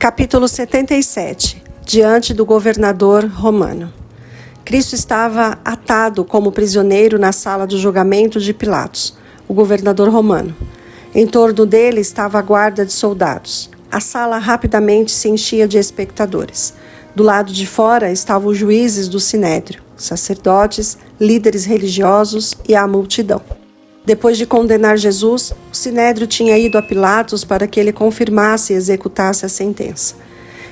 Capítulo 77. Diante do governador romano. Cristo estava atado como prisioneiro na sala do julgamento de Pilatos, o governador romano. Em torno dele estava a guarda de soldados. A sala rapidamente se enchia de espectadores. Do lado de fora estavam os juízes do sinédrio, sacerdotes, líderes religiosos e a multidão. Depois de condenar Jesus, o sinédrio tinha ido a Pilatos para que ele confirmasse e executasse a sentença.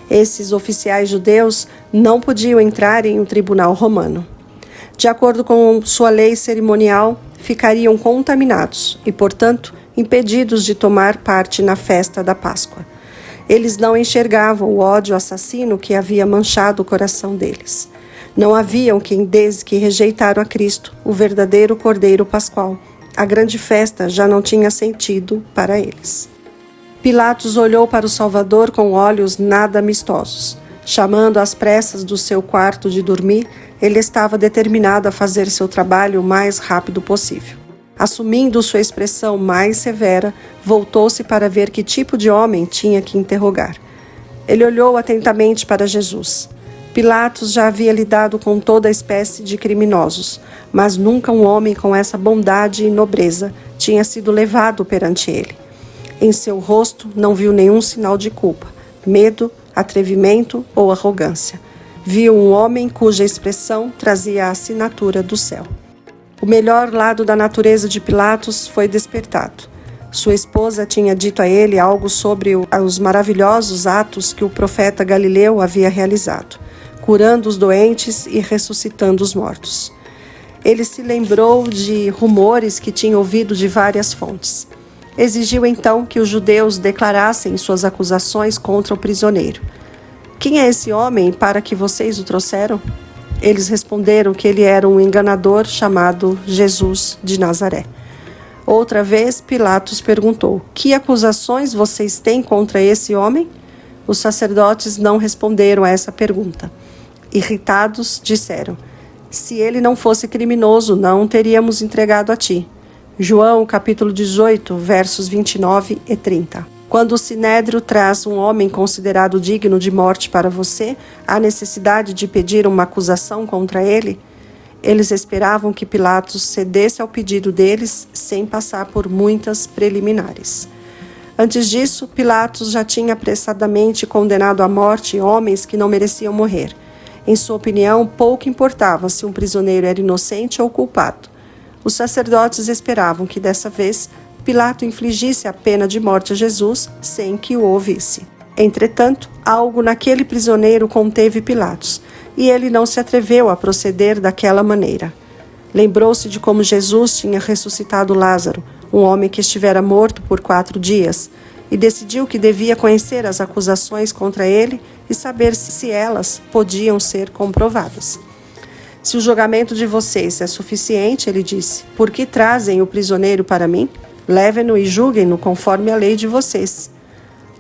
Esses oficiais judeus não podiam entrar em um tribunal romano. De acordo com sua lei cerimonial, ficariam contaminados e, portanto, impedidos de tomar parte na festa da Páscoa. Eles não enxergavam o ódio assassino que havia manchado o coração deles. Não haviam quem, desde que rejeitaram a Cristo, o verdadeiro Cordeiro Pascual, a grande festa já não tinha sentido para eles. Pilatos olhou para o Salvador com olhos nada amistosos. Chamando às pressas do seu quarto de dormir, ele estava determinado a fazer seu trabalho o mais rápido possível. Assumindo sua expressão mais severa, voltou-se para ver que tipo de homem tinha que interrogar. Ele olhou atentamente para Jesus. Pilatos já havia lidado com toda a espécie de criminosos, mas nunca um homem com essa bondade e nobreza tinha sido levado perante ele. Em seu rosto não viu nenhum sinal de culpa, medo, atrevimento ou arrogância. Viu um homem cuja expressão trazia a assinatura do céu. O melhor lado da natureza de Pilatos foi despertado. Sua esposa tinha dito a ele algo sobre os maravilhosos atos que o profeta Galileu havia realizado, curando os doentes e ressuscitando os mortos. Ele se lembrou de rumores que tinha ouvido de várias fontes. Exigiu então que os judeus declarassem suas acusações contra o prisioneiro. Quem é esse homem para que vocês o trouxeram? Eles responderam que ele era um enganador chamado Jesus de Nazaré. Outra vez, Pilatos perguntou: que acusações vocês têm contra esse homem? Os sacerdotes não responderam a essa pergunta. Irritados, disseram: se ele não fosse criminoso, não o teríamos entregado a ti. João, capítulo 18, versos 29 e 30. Quando o sinédrio traz um homem considerado digno de morte para você, há necessidade de pedir uma acusação contra ele? Eles esperavam que Pilatos cedesse ao pedido deles sem passar por muitas preliminares. Antes disso, Pilatos já tinha apressadamente condenado à morte homens que não mereciam morrer. Em sua opinião, pouco importava se um prisioneiro era inocente ou culpado. Os sacerdotes esperavam que, dessa vez, Pilato infligisse a pena de morte a Jesus sem que o ouvisse. Entretanto, algo naquele prisioneiro conteve Pilatos, e ele não se atreveu a proceder daquela maneira. Lembrou-se de como Jesus tinha ressuscitado Lázaro, um homem que estivera morto por 4 dias, e decidiu que devia conhecer as acusações contra ele e saber se elas podiam ser comprovadas. Se o julgamento de vocês é suficiente, ele disse, por que trazem o prisioneiro para mim? Levem-no e julguem-no conforme a lei de vocês.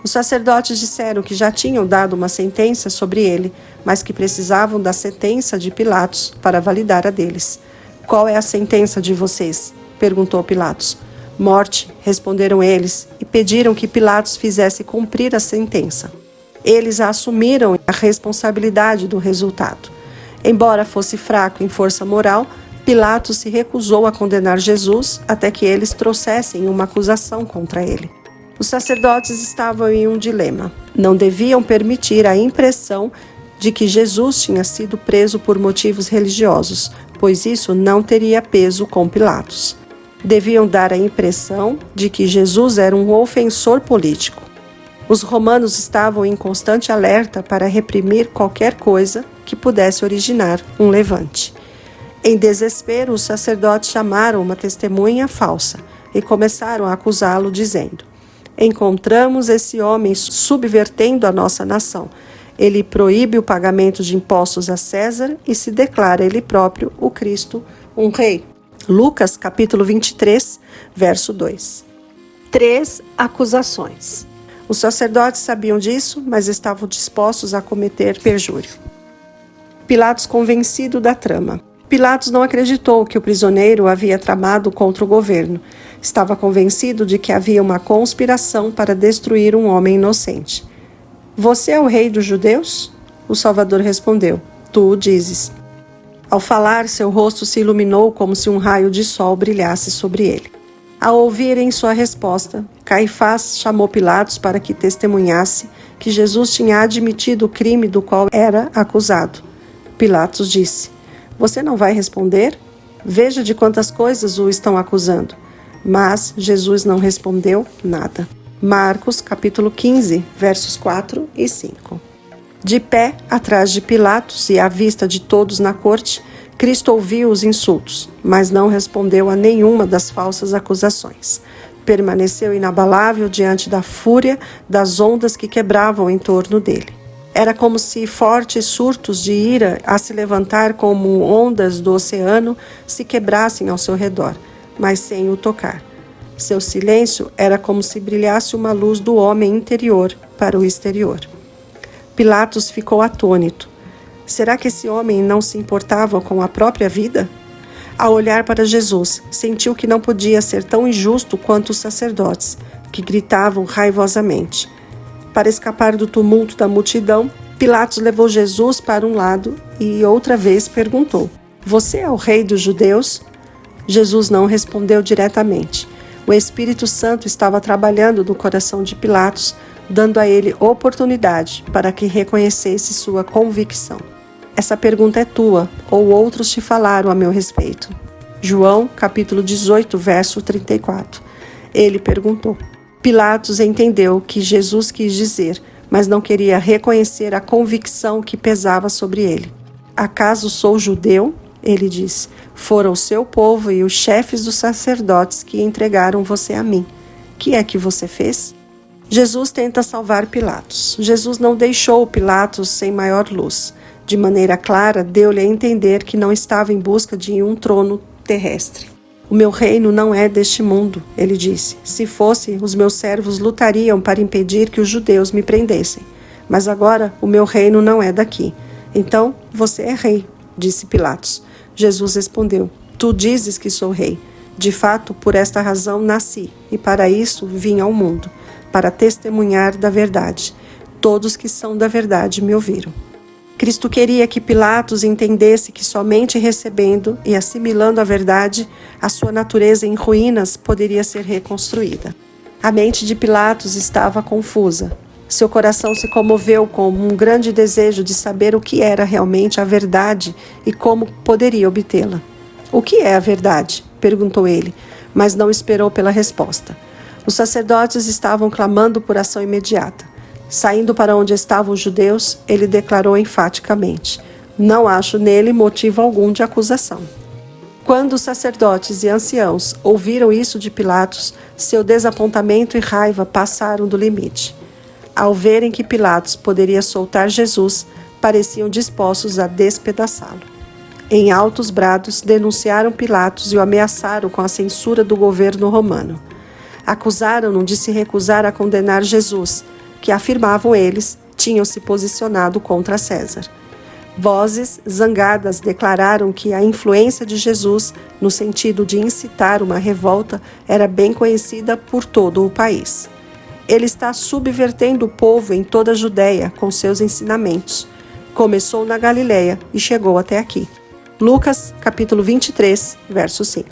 Os sacerdotes disseram que já tinham dado uma sentença sobre ele, mas que precisavam da sentença de Pilatos para validar a deles. Qual é a sentença de vocês? Perguntou Pilatos. Morte, responderam eles, e pediram que Pilatos fizesse cumprir a sentença. Eles assumiram a responsabilidade do resultado. Embora fosse fraco em força moral, Pilatos se recusou a condenar Jesus até que eles trouxessem uma acusação contra ele. Os sacerdotes estavam em um dilema. Não deviam permitir a impressão de que Jesus tinha sido preso por motivos religiosos, pois isso não teria peso com Pilatos. Deviam dar a impressão de que Jesus era um ofensor político. Os romanos estavam em constante alerta para reprimir qualquer coisa que pudesse originar um levante. Em desespero, os sacerdotes chamaram uma testemunha falsa e começaram a acusá-lo, dizendo: encontramos esse homem subvertendo a nossa nação. Ele proíbe o pagamento de impostos a César e se declara ele próprio o Cristo, um rei. Lucas, capítulo 23, verso 2. 3 acusações. Os sacerdotes sabiam disso, mas estavam dispostos a cometer perjúrio. Pilatos convencido da trama. Pilatos não acreditou que o prisioneiro havia tramado contra o governo. Estava convencido de que havia uma conspiração para destruir um homem inocente. Você é o rei dos judeus? O Salvador respondeu: Tu o dizes. Ao falar, seu rosto se iluminou como se um raio de sol brilhasse sobre ele. Ao ouvirem sua resposta, Caifás chamou Pilatos para que testemunhasse que Jesus tinha admitido o crime do qual era acusado. Pilatos disse: Você não vai responder? Veja de quantas coisas o estão acusando. Mas Jesus não respondeu nada. Marcos, capítulo 15, versos 4 e 5. De pé, atrás de Pilatos e à vista de todos na corte, Cristo ouviu os insultos, mas não respondeu a nenhuma das falsas acusações. Permaneceu inabalável diante da fúria das ondas que quebravam em torno dele. Era como se fortes surtos de ira a se levantar como ondas do oceano se quebrassem ao seu redor, mas sem o tocar. Seu silêncio era como se brilhasse uma luz do homem interior para o exterior. Pilatos ficou atônito. Será que esse homem não se importava com a própria vida? Ao olhar para Jesus, sentiu que não podia ser tão injusto quanto os sacerdotes, que gritavam raivosamente. Para escapar do tumulto da multidão, Pilatos levou Jesus para um lado e outra vez perguntou: Você é o rei dos judeus? Jesus não respondeu diretamente. O Espírito Santo estava trabalhando no coração de Pilatos, dando a ele oportunidade para que reconhecesse sua convicção. Essa pergunta é tua, ou outros te falaram a meu respeito. João, capítulo 18, verso 34. Ele perguntou. Pilatos entendeu o que Jesus quis dizer, mas não queria reconhecer a convicção que pesava sobre ele. Acaso sou judeu? Ele disse. Foram o seu povo e os chefes dos sacerdotes que entregaram você a mim. Que é que você fez? Jesus tenta salvar Pilatos. Jesus não deixou Pilatos sem maior luz. De maneira clara, deu-lhe a entender que não estava em busca de um trono terrestre. O meu reino não é deste mundo, ele disse. Se fosse, os meus servos lutariam para impedir que os judeus me prendessem. Mas agora o meu reino não é daqui. Então, você é rei, disse Pilatos. Jesus respondeu: Tu dizes que sou rei. De fato, por esta razão nasci, e para isso vim ao mundo, para testemunhar da verdade. Todos que são da verdade me ouviram. Cristo queria que Pilatos entendesse que somente recebendo e assimilando a verdade, a sua natureza em ruínas poderia ser reconstruída. A mente de Pilatos estava confusa. Seu coração se comoveu com um grande desejo de saber o que era realmente a verdade e como poderia obtê-la. O que é a verdade? Perguntou ele, mas não esperou pela resposta. Os sacerdotes estavam clamando por ação imediata. Saindo para onde estavam os judeus, ele declarou enfaticamente: Não acho nele motivo algum de acusação. Quando os sacerdotes e anciãos ouviram isso de Pilatos, seu desapontamento e raiva passaram do limite. Ao verem que Pilatos poderia soltar Jesus, pareciam dispostos a despedaçá-lo. Em altos brados, denunciaram Pilatos e o ameaçaram com a censura do governo romano. Acusaram-no de se recusar a condenar Jesus, que, afirmavam eles, tinham se posicionado contra César. Vozes zangadas declararam que a influência de Jesus, no sentido de incitar uma revolta, era bem conhecida por todo o país. Ele está subvertendo o povo em toda a Judéia com seus ensinamentos. Começou na Galileia e chegou até aqui. Lucas, capítulo 23, verso 5.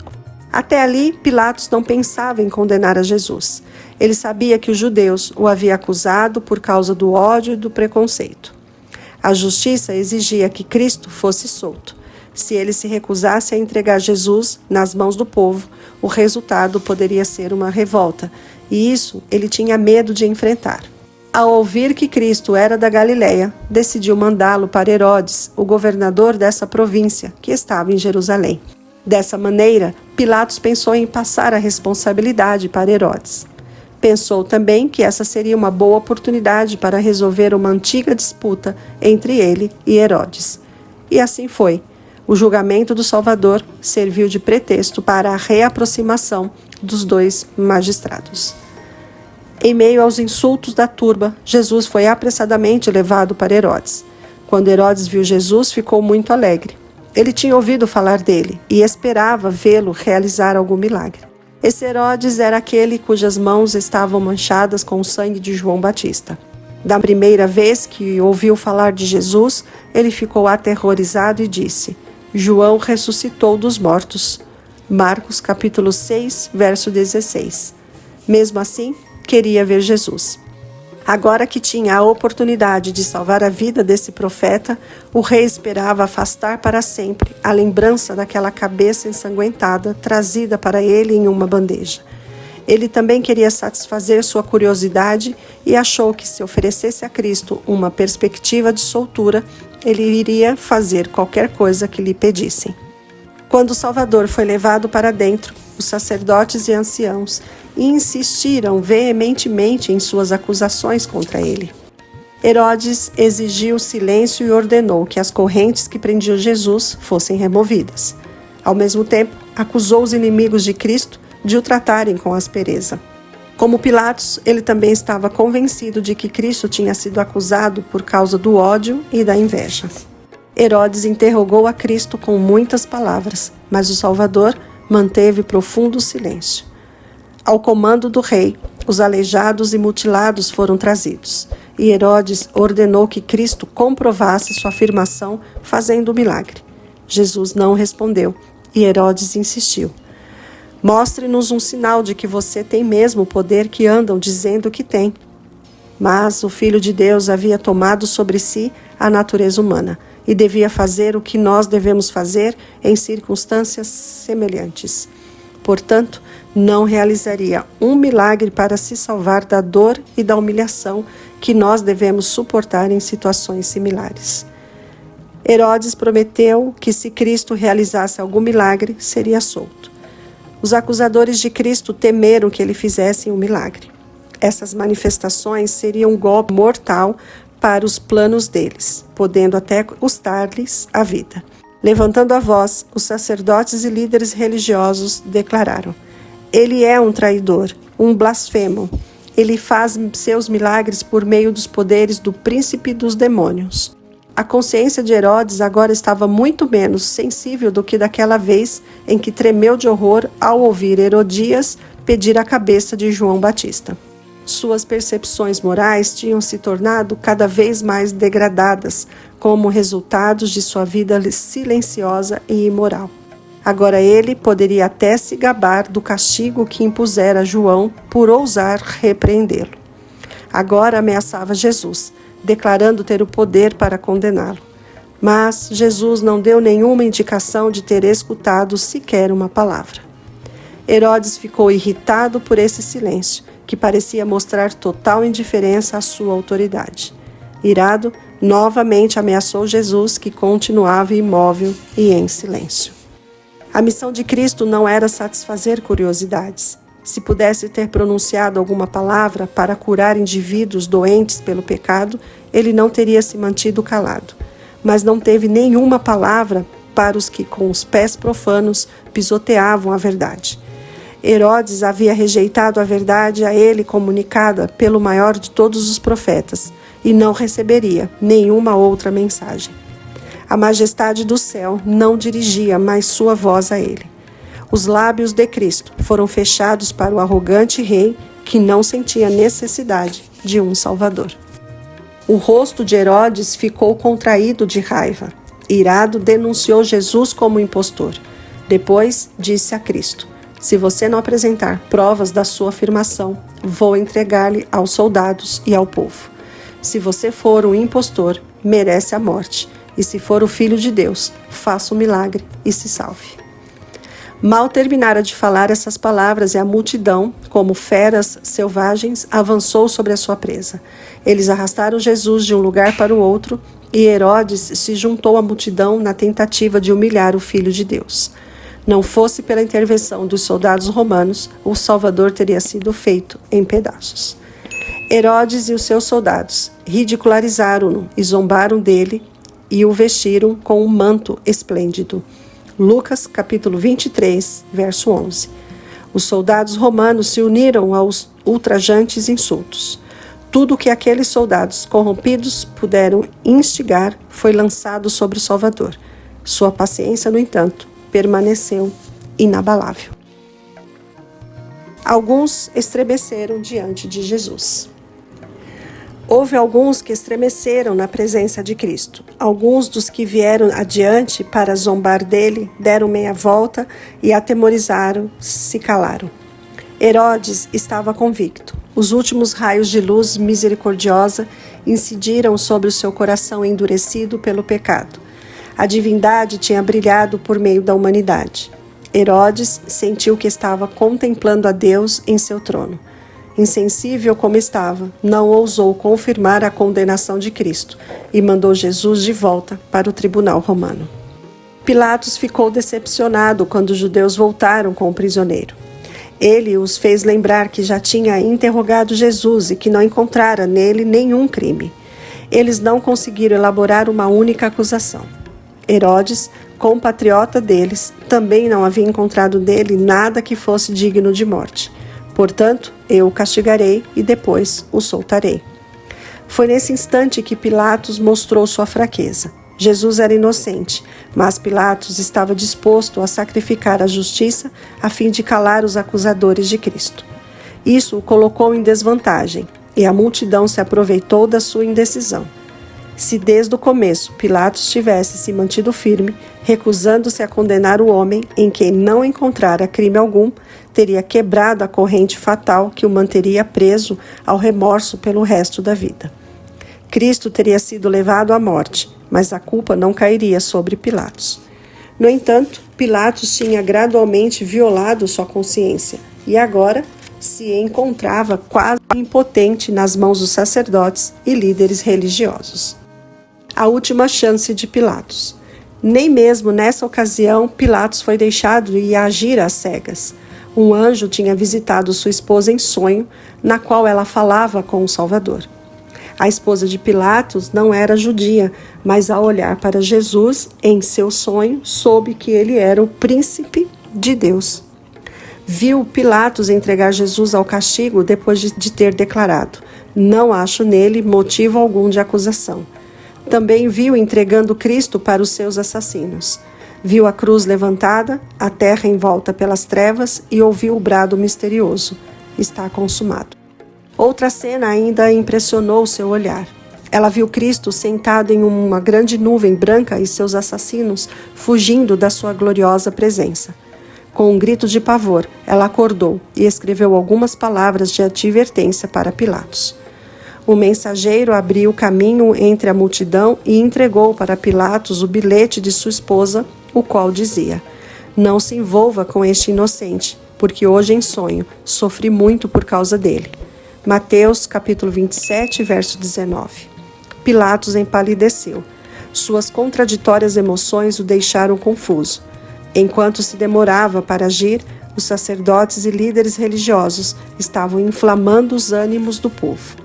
Até ali, Pilatos não pensava em condenar a Jesus. Ele sabia que os judeus o haviam acusado por causa do ódio e do preconceito. A justiça exigia que Cristo fosse solto. Se ele se recusasse a entregar Jesus nas mãos do povo, o resultado poderia ser uma revolta, e isso ele tinha medo de enfrentar. Ao ouvir que Cristo era da Galileia, decidiu mandá-lo para Herodes, o governador dessa província, que estava em Jerusalém. Dessa maneira, Pilatos pensou em passar a responsabilidade para Herodes. Pensou também que essa seria uma boa oportunidade para resolver uma antiga disputa entre ele e Herodes. E assim foi. O julgamento do Salvador serviu de pretexto para a reaproximação dos dois magistrados. Em meio aos insultos da turba, Jesus foi apressadamente levado para Herodes. Quando Herodes viu Jesus, ficou muito alegre. Ele tinha ouvido falar dele e esperava vê-lo realizar algum milagre. Esse Herodes era aquele cujas mãos estavam manchadas com o sangue de João Batista. Da primeira vez que ouviu falar de Jesus, ele ficou aterrorizado e disse: João ressuscitou dos mortos. Marcos capítulo 6, verso 16. Mesmo assim, queria ver Jesus. Agora que tinha a oportunidade de salvar a vida desse profeta, o rei esperava afastar para sempre a lembrança daquela cabeça ensanguentada trazida para ele em uma bandeja. Ele também queria satisfazer sua curiosidade e achou que, se oferecesse a Cristo uma perspectiva de soltura, ele iria fazer qualquer coisa que lhe pedissem. Quando o Salvador foi levado para dentro, os sacerdotes e anciãos insistiram veementemente em suas acusações contra ele. Herodes exigiu silêncio e ordenou que as correntes que prendiam Jesus fossem removidas. Ao mesmo tempo, acusou os inimigos de Cristo de o tratarem com aspereza. Como Pilatos, ele também estava convencido de que Cristo tinha sido acusado por causa do ódio e da inveja. Herodes interrogou a Cristo com muitas palavras, mas o Salvador manteve profundo silêncio. Ao comando do rei, os aleijados e mutilados foram trazidos, e Herodes ordenou que Cristo comprovasse sua afirmação fazendo o milagre. Jesus não respondeu, e Herodes insistiu: Mostre-nos um sinal de que você tem mesmo o poder que andam dizendo que tem. Mas o Filho de Deus havia tomado sobre si a natureza humana e devia fazer o que nós devemos fazer em circunstâncias semelhantes. Portanto, não realizaria um milagre para se salvar da dor e da humilhação que nós devemos suportar em situações similares. Herodes prometeu que, se Cristo realizasse algum milagre, seria solto. Os acusadores de Cristo temeram que ele fizesse um milagre. Essas manifestações seriam um golpe mortal para os planos deles, podendo até custar-lhes a vida. Levantando a voz, os sacerdotes e líderes religiosos declararam: Ele é um traidor, um blasfemo. Ele faz seus milagres por meio dos poderes do príncipe dos demônios. A consciência de Herodes agora estava muito menos sensível do que daquela vez em que tremeu de horror ao ouvir Herodias pedir a cabeça de João Batista. Suas percepções morais tinham se tornado cada vez mais degradadas, como resultados de sua vida silenciosa e imoral. Agora ele poderia até se gabar do castigo que impusera a João por ousar repreendê-lo. Agora ameaçava Jesus, declarando ter o poder para condená-lo. Mas Jesus não deu nenhuma indicação de ter escutado sequer uma palavra. Herodes ficou irritado por esse silêncio, que parecia mostrar total indiferença à sua autoridade. Irado, novamente ameaçou Jesus, que continuava imóvel e em silêncio. A missão de Cristo não era satisfazer curiosidades. Se pudesse ter pronunciado alguma palavra para curar indivíduos doentes pelo pecado, ele não teria se mantido calado. Mas não teve nenhuma palavra para os que, com os pés profanos, pisoteavam a verdade. Herodes havia rejeitado a verdade a ele comunicada pelo maior de todos os profetas e não receberia nenhuma outra mensagem. A majestade do céu não dirigia mais sua voz a ele. Os lábios de Cristo foram fechados para o arrogante rei que não sentia necessidade de um Salvador. O rosto de Herodes ficou contraído de raiva. Irado, denunciou Jesus como impostor. Depois disse a Cristo: Se você não apresentar provas da sua afirmação, vou entregar-lhe aos soldados e ao povo. Se você for um impostor, merece a morte. E se for o Filho de Deus, faça um milagre e se salve. Mal terminara de falar essas palavras e a multidão, como feras selvagens, avançou sobre a sua presa. Eles arrastaram Jesus de um lugar para o outro e Herodes se juntou à multidão na tentativa de humilhar o Filho de Deus. Não fosse pela intervenção dos soldados romanos, o Salvador teria sido feito em pedaços. Herodes e os seus soldados ridicularizaram-no e zombaram dele e o vestiram com um manto esplêndido. Lucas, capítulo 23, verso 11. Os soldados romanos se uniram aos ultrajantes insultos. Tudo o que aqueles soldados corrompidos puderam instigar foi lançado sobre o Salvador. Sua paciência, no entanto, permaneceu inabalável. Alguns estremeceram diante de Jesus. Houve alguns que estremeceram na presença de Cristo. Alguns dos que vieram adiante para zombar dele deram meia volta e atemorizaram, se calaram. Herodes estava convicto. Os últimos raios de luz misericordiosa incidiram sobre o seu coração endurecido pelo pecado. A divindade tinha brilhado por meio da humanidade. Herodes sentiu que estava contemplando a Deus em seu trono. Insensível como estava, não ousou confirmar a condenação de Cristo e mandou Jesus de volta para o tribunal romano. Pilatos ficou decepcionado quando os judeus voltaram com o prisioneiro. Ele os fez lembrar que já tinha interrogado Jesus e que não encontrara nele nenhum crime. Eles não conseguiram elaborar uma única acusação. Herodes, compatriota deles, também não havia encontrado nele nada que fosse digno de morte. Portanto, eu o castigarei e depois o soltarei. Foi nesse instante que Pilatos mostrou sua fraqueza. Jesus era inocente, mas Pilatos estava disposto a sacrificar a justiça a fim de calar os acusadores de Cristo. Isso o colocou em desvantagem, e a multidão se aproveitou da sua indecisão. Se desde o começo Pilatos tivesse se mantido firme, recusando-se a condenar o homem em quem não encontrara crime algum, teria quebrado a corrente fatal que o manteria preso ao remorso pelo resto da vida. Cristo teria sido levado à morte, mas a culpa não cairia sobre Pilatos. No entanto, Pilatos tinha gradualmente violado sua consciência e agora se encontrava quase impotente nas mãos dos sacerdotes e líderes religiosos. A última chance de Pilatos. Nem mesmo nessa ocasião Pilatos foi deixado ir agir às cegas. Um anjo tinha visitado sua esposa em sonho, na qual ela falava com o Salvador. A esposa de Pilatos não era judia, mas ao olhar para Jesus em seu sonho, soube que ele era o príncipe de Deus. Viu Pilatos entregar Jesus ao castigo depois de ter declarado: "Não acho nele motivo algum de acusação." Também viu entregando Cristo para os seus assassinos. Viu a cruz levantada, a terra envolta pelas trevas e ouviu o brado misterioso: "Está consumado." Outra cena ainda impressionou seu olhar. Ela viu Cristo sentado em uma grande nuvem branca e seus assassinos fugindo da sua gloriosa presença. Com um grito de pavor, ela acordou e escreveu algumas palavras de advertência para Pilatos. O mensageiro abriu caminho entre a multidão e entregou para Pilatos o bilhete de sua esposa, o qual dizia: "Não se envolva com este inocente, porque hoje em sonho sofri muito por causa dele." Mateus capítulo 27, verso 19. Pilatos empalideceu. Suas contraditórias emoções o deixaram confuso. Enquanto se demorava para agir, os sacerdotes e líderes religiosos estavam inflamando os ânimos do povo.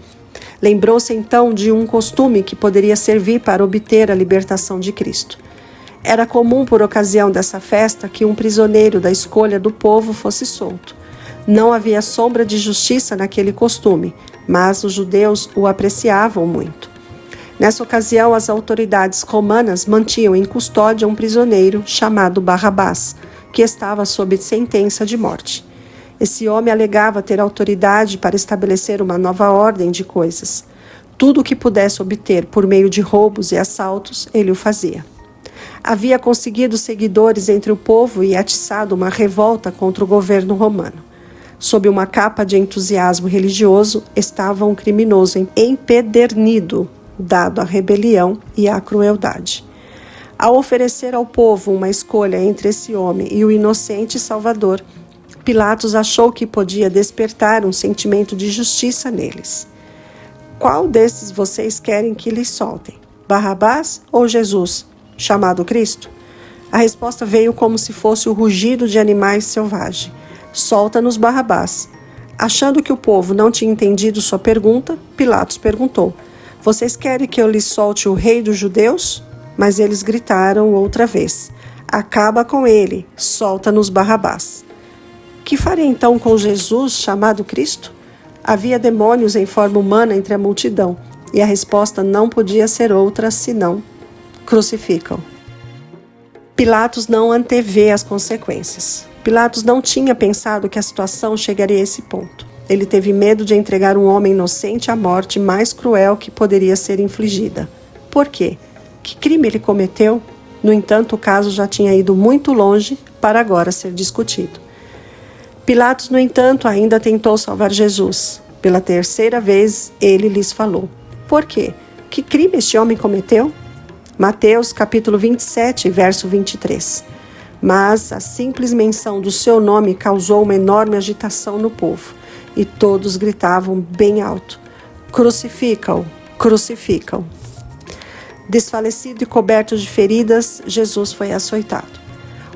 Lembrou-se então de um costume que poderia servir para obter a libertação de Cristo. Era comum, por ocasião dessa festa, que um prisioneiro da escolha do povo fosse solto. Não havia sombra de justiça naquele costume, mas os judeus o apreciavam muito. Nessa ocasião, as autoridades romanas mantinham em custódia um prisioneiro chamado Barrabás, que estava sob sentença de morte. Esse homem alegava ter autoridade para estabelecer uma nova ordem de coisas. Tudo o que pudesse obter por meio de roubos e assaltos, ele o fazia. Havia conseguido seguidores entre o povo e atiçado uma revolta contra o governo romano. Sob uma capa de entusiasmo religioso, estava um criminoso empedernido, dado à rebelião e à crueldade. Ao oferecer ao povo uma escolha entre esse homem e o inocente Salvador, Pilatos achou que podia despertar um sentimento de justiça neles. "Qual desses vocês querem que lhes soltem? Barrabás ou Jesus, chamado Cristo?" A resposta veio como se fosse o rugido de animais selvagens. "Solta-nos Barrabás." Achando que o povo não tinha entendido sua pergunta, Pilatos perguntou: "Vocês querem que eu lhes solte o rei dos judeus?" Mas eles gritaram outra vez: "Acaba com ele, solta-nos Barrabás." Que farei então com Jesus, chamado Cristo? Havia demônios em forma humana entre a multidão, e a resposta não podia ser outra senão: crucificam. Pilatos não antevê as consequências. Pilatos não tinha pensado que a situação chegaria a esse ponto. Ele teve medo de entregar um homem inocente à morte mais cruel que poderia ser infligida. Por quê? Que crime ele cometeu? No entanto, o caso já tinha ido muito longe para agora ser discutido. Pilatos, no entanto, ainda tentou salvar Jesus. Pela terceira vez, ele lhes falou. Por quê? Que crime este homem cometeu? Mateus capítulo 27, verso 23. Mas a simples menção do seu nome causou uma enorme agitação no povo, e todos gritavam bem alto: crucifica-o, crucifica-o. Desfalecido e coberto de feridas, Jesus foi açoitado.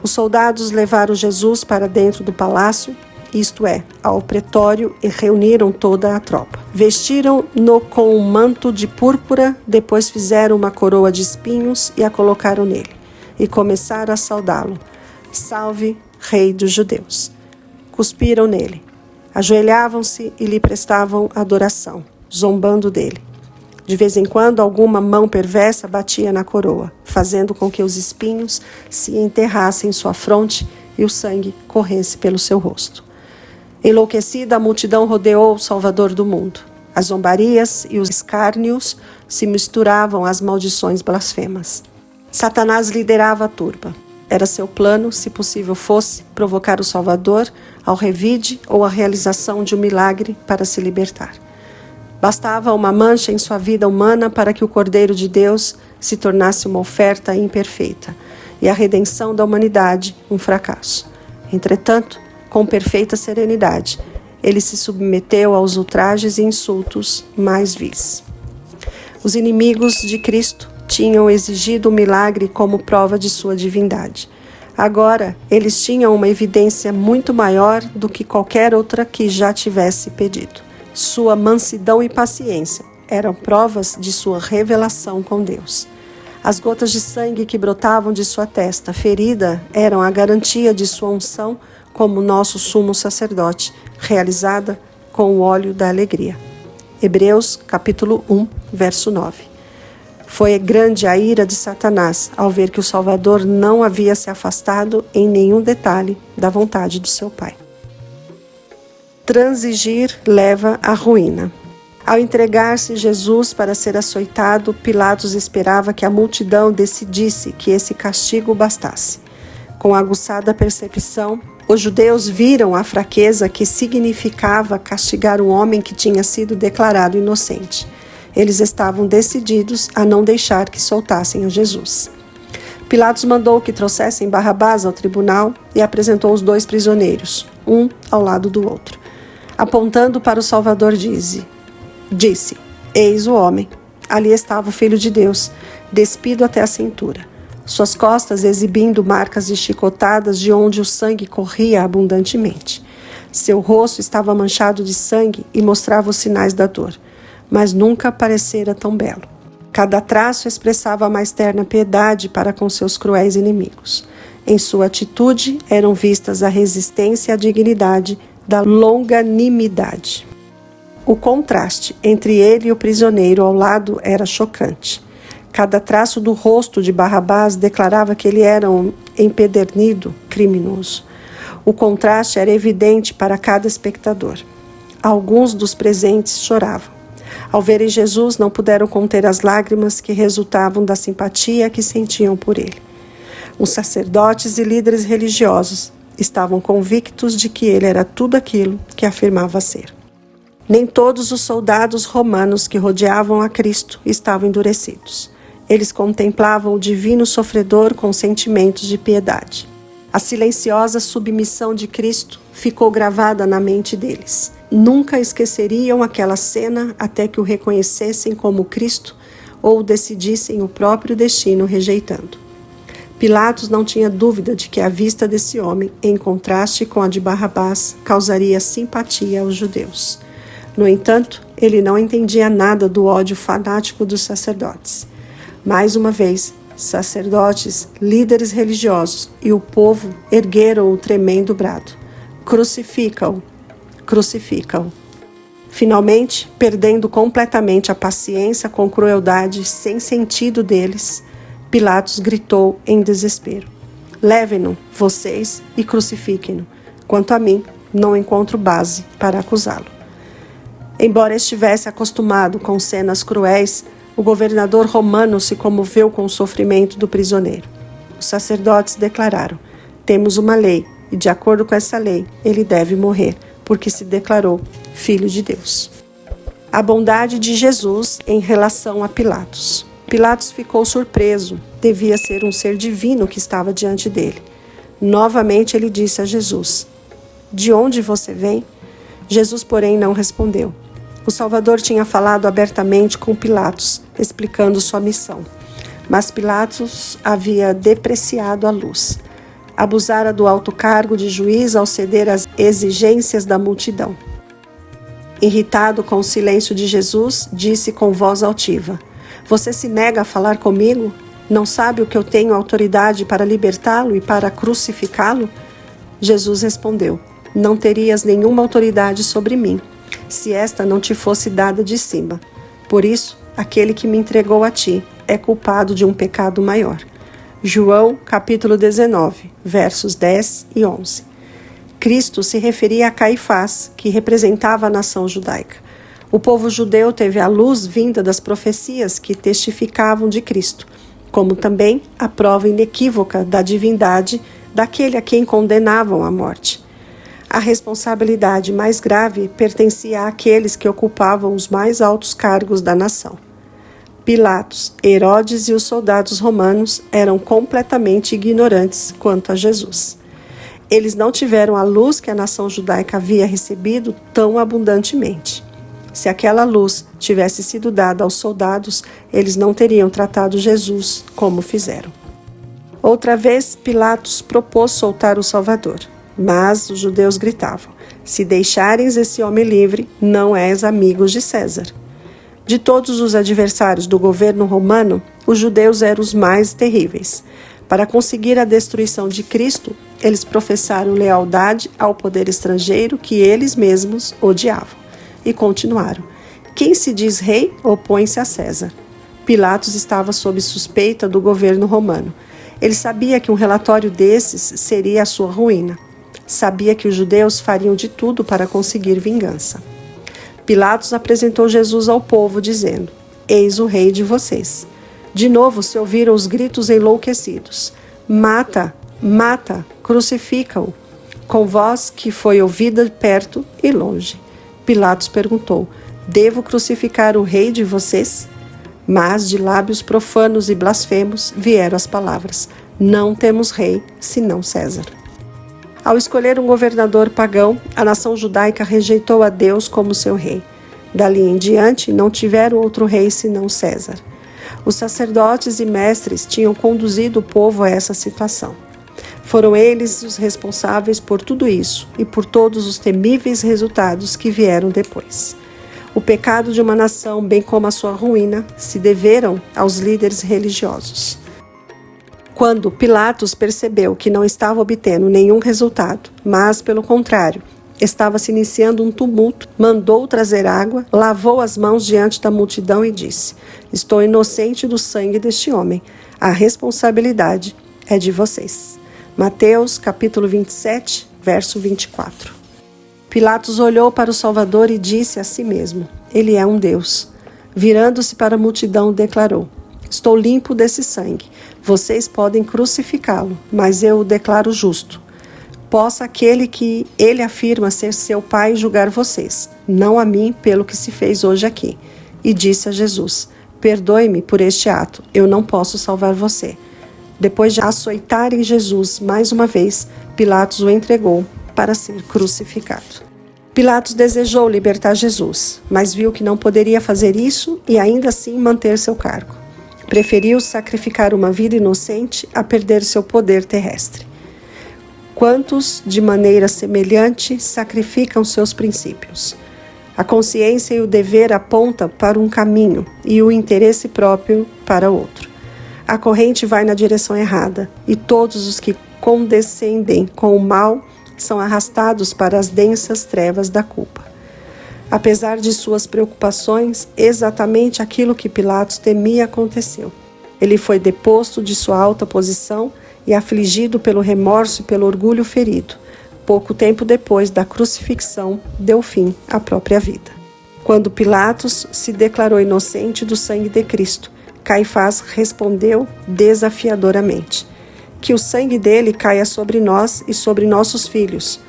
Os soldados levaram Jesus para dentro do palácio, isto é, ao pretório, e reuniram toda a tropa. Vestiram-no com um manto de púrpura, depois fizeram uma coroa de espinhos e a colocaram nele, e começaram a saudá-lo. Salve, Rei dos Judeus! Cuspiram nele, ajoelhavam-se e lhe prestavam adoração, zombando dele. De vez em quando, alguma mão perversa batia na coroa, fazendo com que os espinhos se enterrassem em sua fronte e o sangue corresse pelo seu rosto. Enlouquecida, a multidão rodeou o Salvador do mundo. As zombarias e os escárnios se misturavam às maldições blasfemas. Satanás liderava a turba. Era seu plano, se possível fosse, provocar o Salvador ao revide ou à realização de um milagre para se libertar. Bastava uma mancha em sua vida humana para que o Cordeiro de Deus se tornasse uma oferta imperfeita e a redenção da humanidade um fracasso. Entretanto, com perfeita serenidade, ele se submeteu aos ultrajes e insultos mais vis. Os inimigos de Cristo tinham exigido o milagre como prova de sua divindade. Agora, eles tinham uma evidência muito maior do que qualquer outra que já tivesse pedido. Sua mansidão e paciência eram provas de sua revelação com Deus. As gotas de sangue que brotavam de sua testa ferida eram a garantia de sua unção como nosso sumo sacerdote, realizada com o óleo da alegria. Hebreus capítulo 1, verso 9. Foi grande a ira de Satanás ao ver que o Salvador não havia se afastado em nenhum detalhe da vontade do seu Pai. Transigir leva à ruína. Ao entregar-se Jesus para ser açoitado, Pilatos esperava que a multidão decidisse que esse castigo bastasse. Com aguçada percepção, os judeus viram a fraqueza que significava castigar um homem que tinha sido declarado inocente. Eles estavam decididos a não deixar que soltassem a Jesus. Pilatos mandou que trouxessem Barrabás ao tribunal e apresentou os dois prisioneiros, um ao lado do outro. Apontando para o Salvador, disse: eis o homem. Ali estava o Filho de Deus, despido até a cintura. Suas costas exibindo marcas de chicotadas de onde o sangue corria abundantemente. Seu rosto estava manchado de sangue e mostrava os sinais da dor, mas nunca parecera tão belo. Cada traço expressava a mais terna piedade para com seus cruéis inimigos. Em sua atitude eram vistas a resistência e a dignidade da longanimidade. O contraste entre ele e o prisioneiro ao lado era chocante. Cada traço do rosto de Barrabás declarava que ele era um empedernido criminoso. O contraste era evidente para cada espectador. Alguns dos presentes choravam. Ao verem Jesus, não puderam conter as lágrimas que resultavam da simpatia que sentiam por ele. Os sacerdotes e líderes religiosos estavam convictos de que ele era tudo aquilo que afirmava ser. Nem todos os soldados romanos que rodeavam a Cristo estavam endurecidos. Eles contemplavam o divino sofredor com sentimentos de piedade. A silenciosa submissão de Cristo ficou gravada na mente deles. Nunca esqueceriam aquela cena até que o reconhecessem como Cristo ou decidissem o próprio destino rejeitando. Pilatos não tinha dúvida de que a vista desse homem, em contraste com a de Barrabás, causaria simpatia aos judeus. No entanto, ele não entendia nada do ódio fanático dos sacerdotes. Mais uma vez, sacerdotes, líderes religiosos e o povo ergueram o tremendo brado: crucifica-o, crucifica-o. Finalmente, perdendo completamente a paciência com crueldade sem sentido deles, Pilatos gritou em desespero: levem-no, vocês, e crucifiquem-no. Quanto a mim, não encontro base para acusá-lo. Embora estivesse acostumado com cenas cruéis, o governador romano se comoveu com o sofrimento do prisioneiro. Os sacerdotes declararam: temos uma lei, e de acordo com essa lei, ele deve morrer, porque se declarou Filho de Deus. A bondade de Jesus em relação a Pilatos. Pilatos ficou surpreso, devia ser um ser divino que estava diante dele. Novamente ele disse a Jesus: de onde você vem? Jesus, porém, não respondeu. O Salvador tinha falado abertamente com Pilatos, explicando sua missão. Mas Pilatos havia depreciado a luz. Abusara do alto cargo de juiz ao ceder às exigências da multidão. Irritado com o silêncio de Jesus, disse com voz altiva: você se nega a falar comigo? Não sabe o que eu tenho autoridade para libertá-lo e para crucificá-lo? Jesus respondeu: não terias nenhuma autoridade sobre mim, se esta não te fosse dada de cima. Por isso, aquele que me entregou a ti é culpado de um pecado maior. João, capítulo 19, versos 10 e 11. Cristo se referia a Caifás, que representava a nação judaica. O povo judeu teve a luz vinda das profecias que testificavam de Cristo, como também a prova inequívoca da divindade daquele a quem condenavam à morte. A responsabilidade mais grave pertencia àqueles que ocupavam os mais altos cargos da nação. Pilatos, Herodes e os soldados romanos eram completamente ignorantes quanto a Jesus. Eles não tiveram a luz que a nação judaica havia recebido tão abundantemente. Se aquela luz tivesse sido dada aos soldados, eles não teriam tratado Jesus como fizeram. Outra vez, Pilatos propôs soltar o Salvador. Mas os judeus gritavam: se deixares esse homem livre, não és amigos de César. De todos os adversários do governo romano, os judeus eram os mais terríveis. Para conseguir a destruição de Cristo, eles professaram lealdade ao poder estrangeiro que eles mesmos odiavam. E continuaram: quem se diz rei opõe-se a César. Pilatos estava sob suspeita do governo romano. Ele sabia que um relatório desses seria a sua ruína. Sabia que os judeus fariam de tudo para conseguir vingança. Pilatos apresentou Jesus ao povo, dizendo: eis o rei de vocês. De novo se ouviram os gritos enlouquecidos: mata, mata, crucifica-o, com voz que foi ouvida perto e longe. Pilatos perguntou: devo crucificar o rei de vocês? Mas de lábios profanos e blasfemos vieram as palavras: não temos rei, senão César. Ao escolher um governador pagão, a nação judaica rejeitou a Deus como seu rei. Dali em diante, não tiveram outro rei senão César. Os sacerdotes e mestres tinham conduzido o povo a essa situação. Foram eles os responsáveis por tudo isso e por todos os temíveis resultados que vieram depois. O pecado de uma nação, bem como a sua ruína, se deveram aos líderes religiosos. Quando Pilatos percebeu que não estava obtendo nenhum resultado, mas, pelo contrário, estava se iniciando um tumulto, mandou trazer água, lavou as mãos diante da multidão e disse: estou inocente do sangue deste homem. A responsabilidade é de vocês. Mateus, capítulo 27, verso 24. Pilatos olhou para o Salvador e disse a si mesmo: ele é um Deus. Virando-se para a multidão, declarou: estou limpo desse sangue. Vocês podem crucificá-lo, mas eu o declaro justo. Possa aquele que ele afirma ser seu pai julgar vocês, não a mim pelo que se fez hoje aqui. E disse a Jesus: perdoe-me por este ato, eu não posso salvar você. Depois de açoitarem Jesus mais uma vez, Pilatos o entregou para ser crucificado. Pilatos desejou libertar Jesus, mas viu que não poderia fazer isso e ainda assim manter seu cargo. Preferiu sacrificar uma vida inocente a perder seu poder terrestre. Quantos, de maneira semelhante, sacrificam seus princípios? A consciência e o dever apontam para um caminho e o interesse próprio para outro. A corrente vai na direção errada e todos os que condescendem com o mal são arrastados para as densas trevas da culpa. Apesar de suas preocupações, exatamente aquilo que Pilatos temia aconteceu. Ele foi deposto de sua alta posição e afligido pelo remorso e pelo orgulho ferido. Pouco tempo depois da crucifixão, deu fim à própria vida. Quando Pilatos se declarou inocente do sangue de Cristo, Caifás respondeu desafiadoramente: que o sangue dele caia sobre nós e sobre nossos filhos.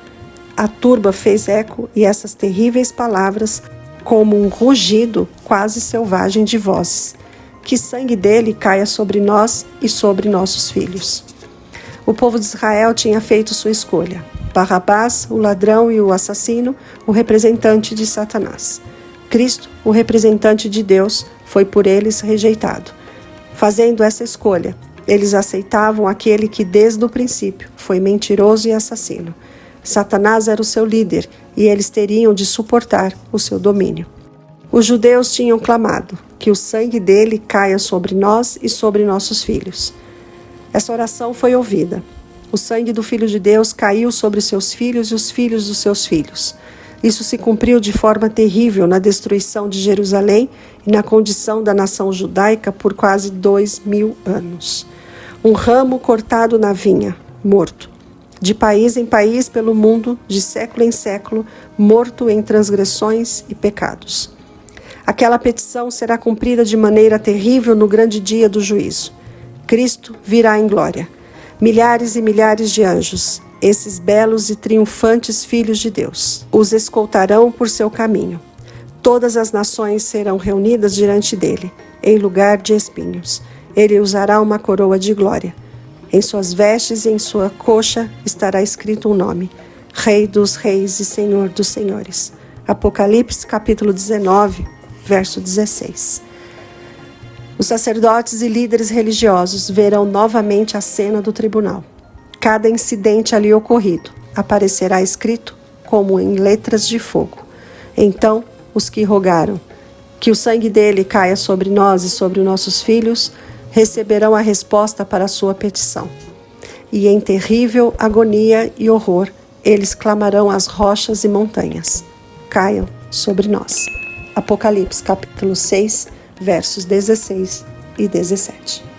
A turba fez eco e essas terríveis palavras, como um rugido quase selvagem de vozes: que sangue dele caia sobre nós e sobre nossos filhos. O povo de Israel tinha feito sua escolha. Barrabás, o ladrão e o assassino, o representante de Satanás. Cristo, o representante de Deus, foi por eles rejeitado. Fazendo essa escolha, eles aceitavam aquele que desde o princípio foi mentiroso e assassino. Satanás era o seu líder e eles teriam de suportar o seu domínio. Os judeus tinham clamado: que o sangue dele caia sobre nós e sobre nossos filhos. Essa oração foi ouvida. O sangue do Filho de Deus caiu sobre seus filhos e os filhos dos seus filhos. Isso se cumpriu de forma terrível na destruição de Jerusalém e na condição da nação judaica por quase 2000 anos. Um ramo cortado na vinha, morto. De país em país pelo mundo, de século em século, morto em transgressões e pecados. Aquela petição será cumprida de maneira terrível no grande dia do juízo. Cristo virá em glória. Milhares e milhares de anjos, esses belos e triunfantes filhos de Deus, os escoltarão por seu caminho. Todas as nações serão reunidas diante dele, em lugar de espinhos. Ele usará uma coroa de glória. Em suas vestes e em sua coxa estará escrito um nome: Rei dos Reis e Senhor dos Senhores. Apocalipse capítulo 19, verso 16. Os sacerdotes e líderes religiosos verão novamente a cena do tribunal. Cada incidente ali ocorrido aparecerá escrito como em letras de fogo. Então, os que rogaram que o sangue dele caia sobre nós e sobre nossos filhos receberão a resposta para a sua petição. E em terrível agonia e horror, eles clamarão às rochas e montanhas: caiam sobre nós. Apocalipse capítulo 6, versos 16 e 17.